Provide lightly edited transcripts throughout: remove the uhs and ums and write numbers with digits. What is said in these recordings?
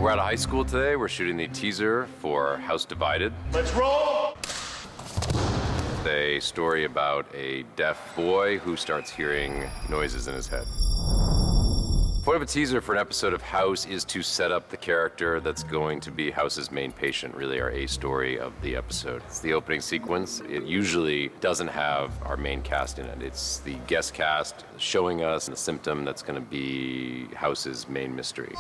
We're at a high school today. We're shooting the teaser for House Divided. Let's roll! A story about a deaf boy who starts hearing noises in his head. The point of a teaser for an episode of House is to set up the character that's going to be House's main patient, really our A story of the episode. It's the opening sequence. It usually doesn't have our main cast in it. It's the guest cast showing us the symptom that's going to be House's main mystery.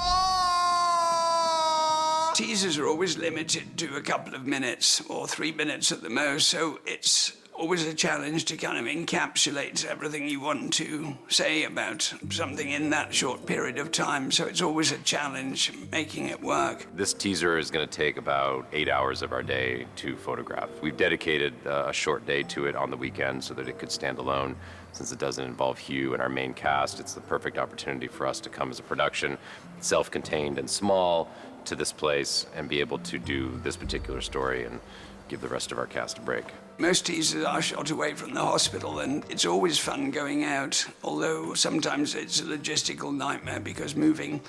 Teasers are always limited to a couple of minutes or 3 minutes at the most, so it's always a challenge to kind of encapsulate everything you want to say about something in that short period of time. So it's always a challenge making it work. This teaser is going to take about 8 hours of our day to photograph. We've dedicated a short day to it on the weekend so that it could stand alone. Since it doesn't involve Hugh and our main cast, it's the perfect opportunity for us to come as a production, self-contained and small, to this place and be able to do this particular story and give the rest of our cast a break. Most teasers are shot away from the hospital, and it's always fun going out, although sometimes it's a logistical nightmare because moving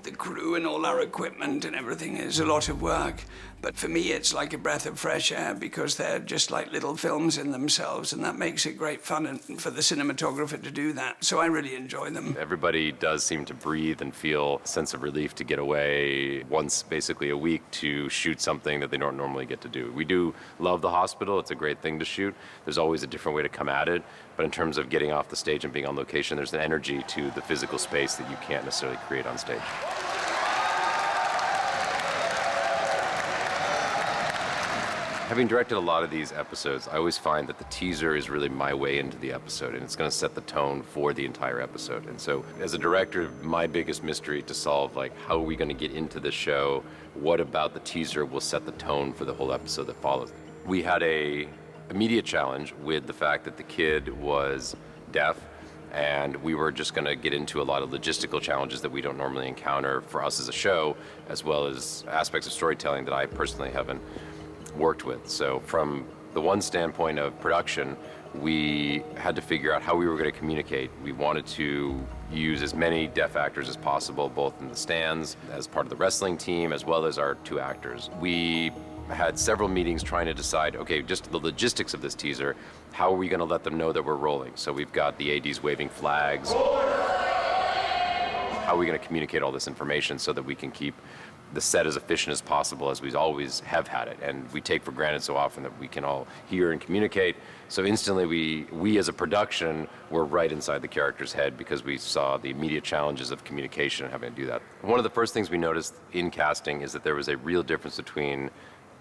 the crew and all our equipment and everything is a lot of work. But for me, it's like a breath of fresh air because they're just like little films in themselves, and that makes it great fun and for the cinematographer to do that. So I really enjoy them. Everybody does seem to breathe and feel a sense of relief to get away once basically a week to shoot something that they don't normally get to do. We do love the hospital. It's a great thing to shoot. There's always a different way to come at it. But in terms of getting off the stage and being on location, there's an energy to the physical space that you can't necessarily create on stage. Having directed a lot of these episodes, I always find that the teaser is really my way into the episode, and it's going to set the tone for the entire episode. And so, as a director, my biggest mystery to solve, like, how are we going to get into the show? What about the teaser will set the tone for the whole episode that follows? We had a immediate challenge with the fact that the kid was deaf, and we were just going to get into a lot of logistical challenges that we don't normally encounter for us as a show, as well as aspects of storytelling that I personally haven't worked with. So from the one standpoint of production, we had to figure out how we were going to communicate. We wanted to use as many deaf actors as possible, both in the stands, as part of the wrestling team, as well as our two actors. We had several meetings trying to decide, okay, just the logistics of this teaser, how are we going to let them know that we're rolling? So we've got the ADs waving flags. How are we going to communicate all this information so that we can keep the set as efficient as possible, as we always have had it, and we take for granted so often that we can all hear and communicate. So instantly we as a production were right inside the character's head because we saw the immediate challenges of communication and having to do that. One of the first things we noticed in casting is that there was a real difference between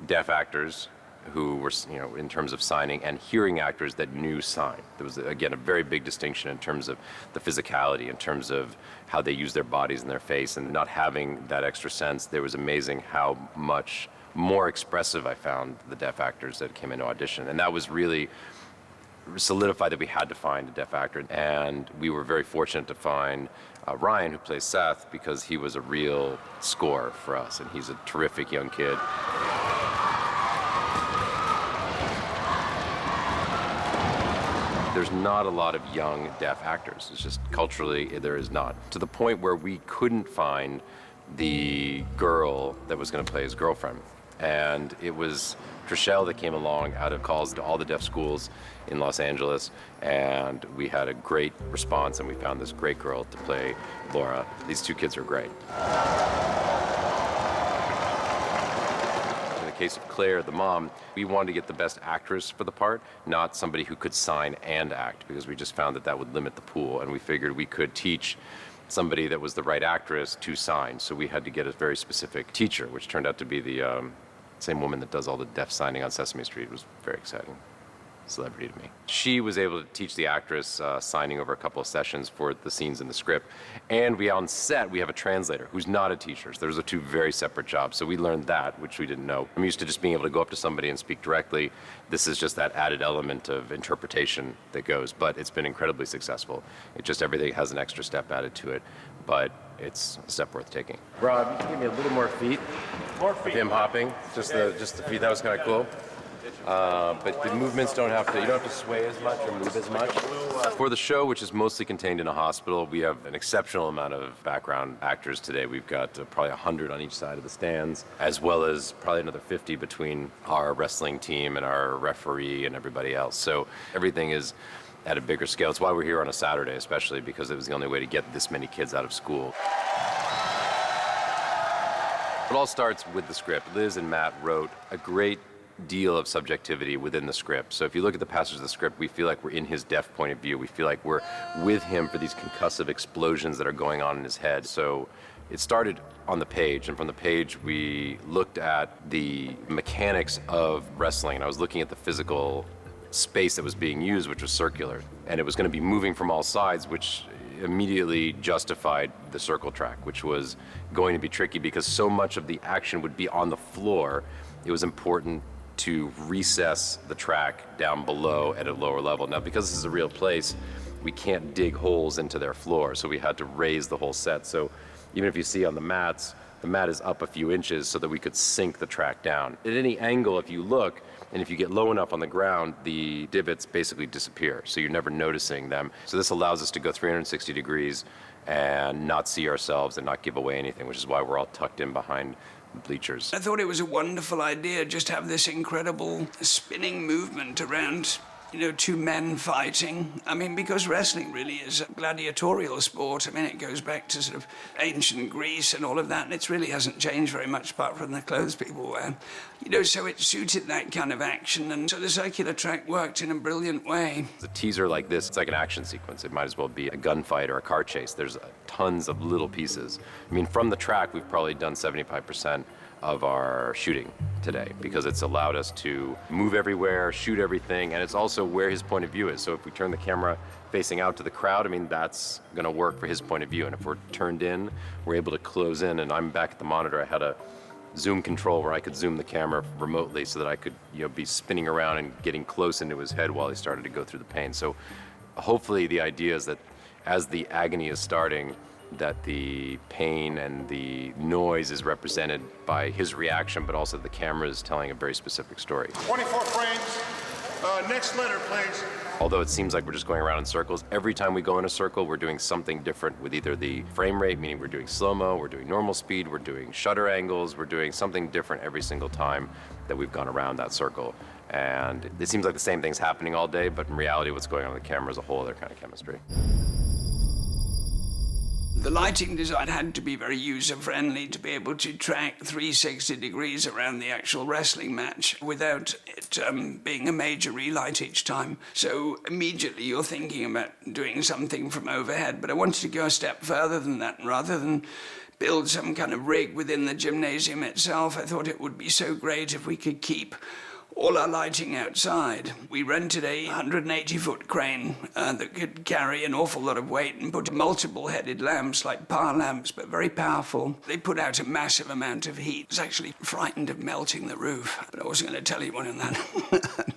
deaf actors who were, in terms of signing, and hearing actors that knew sign. There was, again, a very big distinction in terms of the physicality, in terms of how they use their bodies and their face, and not having that extra sense. There was amazing how much more expressive I found the deaf actors that came into audition, and that was really solidified that we had to find a deaf actor. And we were very fortunate to find Ryan, who plays Seth, because he was a real score for us, and he's a terrific young kid. There's not a lot of young deaf actors. It's just culturally, there is not. To the point where we couldn't find the girl that was going to play his girlfriend. And it was Trishelle that came along out of calls to all the deaf schools in Los Angeles. And we had a great response, and we found this great girl to play Laura. These two kids are great. In the case of Claire, the mom, we wanted to get the best actress for the part, not somebody who could sign and act, because we just found that that would limit the pool, and we figured we could teach somebody that was the right actress to sign. So we had to get a very specific teacher, which turned out to be the same woman that does all the deaf signing on Sesame Street. It was very exciting. Celebrity to me. She was able to teach the actress signing over a couple of sessions for the scenes in the script. And on set, we have a translator who's not a teacher. So those are two very separate jobs. So we learned that, which we didn't know. I'm used to just being able to go up to somebody and speak directly. This is just that added element of interpretation that goes, but it's been incredibly successful. It just, everything has an extra step added to it, but it's a step worth taking. Rob, you can give me a little more feet. More feet. Of him hopping, just the feet. That was kind of cool. but the movements you don't have to sway as much or move as much. For the show, which is mostly contained in a hospital, we have an exceptional amount of background actors today. We've got probably 100 on each side of the stands, as well as probably another 50 between our wrestling team and our referee and everybody else. So everything is at a bigger scale. It's why we're here on a Saturday, especially because it was the only way to get this many kids out of school. It all starts with the script. Liz and Matt wrote a great deal of subjectivity within the script. So if you look at the passage of the script, we feel like we're in his deaf point of view. We feel like we're with him for these concussive explosions that are going on in his head. So it started on the page, and from the page we looked at the mechanics of wrestling, and I was looking at the physical space that was being used, which was circular, and it was going to be moving from all sides, which immediately justified the circle track, which was going to be tricky because so much of the action would be on the floor. It was important to recess the track down below at a lower level. Now, because this is a real place, we can't dig holes into their floor, so we had to raise the whole set. So even if you see on the mats, the mat is up a few inches so that we could sink the track down. At any angle, if you look, and if you get low enough on the ground, the divots basically disappear, so you're never noticing them. So this allows us to go 360 degrees and not see ourselves and not give away anything, which is why we're all tucked in behind bleachers. I thought it was a wonderful idea, just have this incredible spinning movement around, two men fighting. I mean, because wrestling really is a gladiatorial sport. I mean, it goes back to sort of ancient Greece and all of that, and it really hasn't changed very much apart from the clothes people wear. So it suited that kind of action, and so the circular track worked in a brilliant way. A teaser like this, it's like an action sequence. It might as well be a gunfight or a car chase. There's tons of little pieces. I mean, from the track, we've probably done 75% of our shooting today because it's allowed us to move everywhere, shoot everything, and it's also where his point of view is. So if we turn the camera facing out to the crowd, I mean, that's gonna work for his point of view. And if we're turned in, we're able to close in, and I'm back at the monitor. I had a zoom control where I could zoom the camera remotely so that I could be spinning around and getting close into his head while he started to go through the pain. So hopefully the idea is that as the agony is starting, that the pain and the noise is represented by his reaction, but also the camera is telling a very specific story. 24 frames. Next letter, please. Although it seems like we're just going around in circles, every time we go in a circle, we're doing something different with either the frame rate, meaning we're doing slow-mo, we're doing normal speed, we're doing shutter angles, we're doing something different every single time that we've gone around that circle. And it seems like the same thing's happening all day, but in reality, what's going on with the camera is a whole other kind of chemistry. The lighting design had to be very user-friendly to be able to track 360 degrees around the actual wrestling match without it being a major relight each time. So immediately you're thinking about doing something from overhead, but I wanted to go a step further than that. And rather than build some kind of rig within the gymnasium itself, I thought it would be so great if we could keep all our lighting outside. We rented a 180-foot crane that could carry an awful lot of weight and put multiple headed lamps, like power lamps, but very powerful. They put out a massive amount of heat. I was actually frightened of melting the roof, but I wasn't going to tell anyone in that.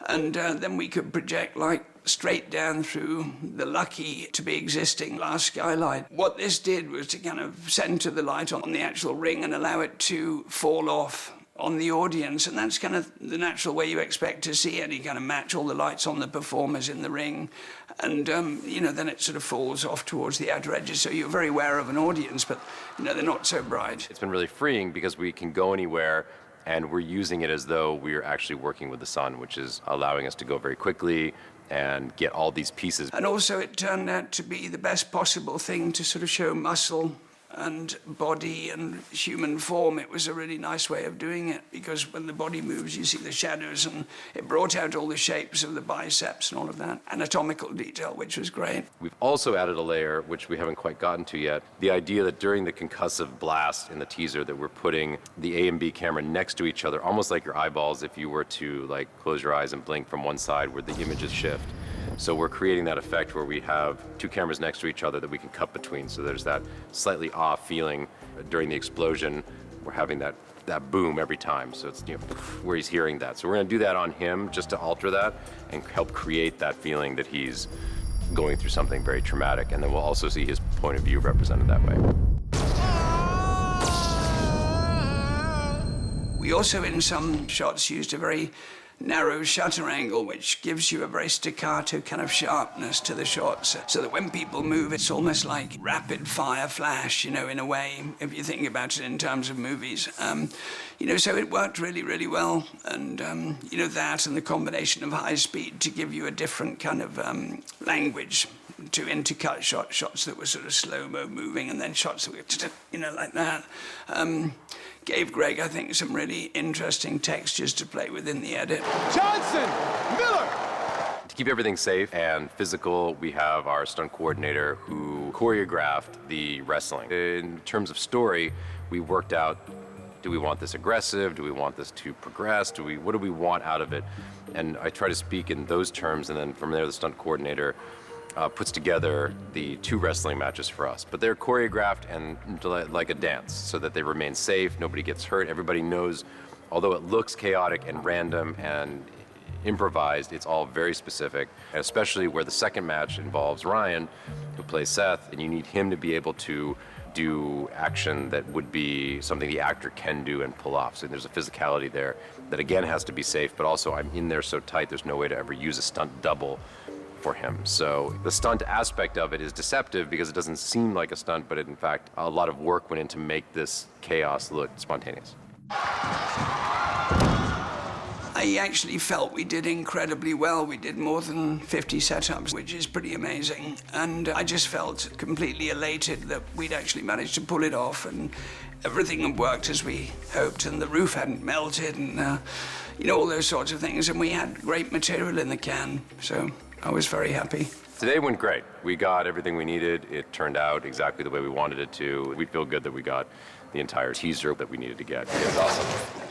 And then we could project light straight down through the lucky to be existing glass skylight. What this did was to kind of center the light on the actual ring and allow it to fall off on the audience, and that's kind of the natural way you expect to see any kind of match, all the lights on the performers in the ring, and then it sort of falls off towards the outer edges, so you're very aware of an audience, but they're not so bright. It's been really freeing because we can go anywhere and we're using it as though we're actually working with the sun, which is allowing us to go very quickly and get all these pieces. And also it turned out to be the best possible thing to sort of show muscle and body and human form. It was a really nice way of doing it because when the body moves you see the shadows, and it brought out all the shapes of the biceps and all of that anatomical detail, which was great. We've also added a layer which we haven't quite gotten to yet, the idea that during the concussive blast in the teaser that we're putting the A and B camera next to each other, almost like your eyeballs if you were to close your eyes and blink from one side where the images shift. So we're creating that effect where we have two cameras next to each other that we can cut between. So there's that slightly off feeling during the explosion. We're having that boom every time. So it's where he's hearing that. So we're going to do that on him just to alter that and help create that feeling that he's going through something very traumatic. And then we'll also see his point of view represented that way. We also, in some shots, used a very narrow shutter angle, which gives you a very staccato kind of sharpness to the shots, so that when people move, it's almost like rapid fire flash, in a way, if you think about it in terms of movies. So it worked really, really well. And, that and the combination of high speed to give you a different kind of language to intercut shots that were sort of slow-mo moving, and then shots that were, like that. Gave Greg, I think, some really interesting textures to play with in the edit. Johnson! Miller! To keep everything safe and physical, we have our stunt coordinator who choreographed the wrestling. In terms of story, we worked out, do we want this aggressive? Do we want this to progress? What do we want out of it? And I try to speak in those terms, and then from there, the stunt coordinator puts together the 2 wrestling matches for us. But they're choreographed and like a dance, so that they remain safe, nobody gets hurt, everybody knows, although it looks chaotic and random and improvised, it's all very specific, and especially where the second match involves Ryan, who plays Seth, and you need him to be able to do action that would be something the actor can do and pull off. So there's a physicality there that again has to be safe, but also I'm in there so tight there's no way to ever use a stunt double for him. So the stunt aspect of it is deceptive because it doesn't seem like a stunt, but in fact a lot of work went in to make this chaos look spontaneous. I actually felt we did incredibly well. We did more than 50 setups, which is pretty amazing. And I just felt completely elated that we'd actually managed to pull it off, and everything had worked as we hoped, and the roof hadn't melted, and all those sorts of things. And we had great material in the can, so I was very happy. Today went great. We got everything we needed. It turned out exactly the way we wanted it to. We feel good that we got the entire teaser that we needed to get. It was awesome.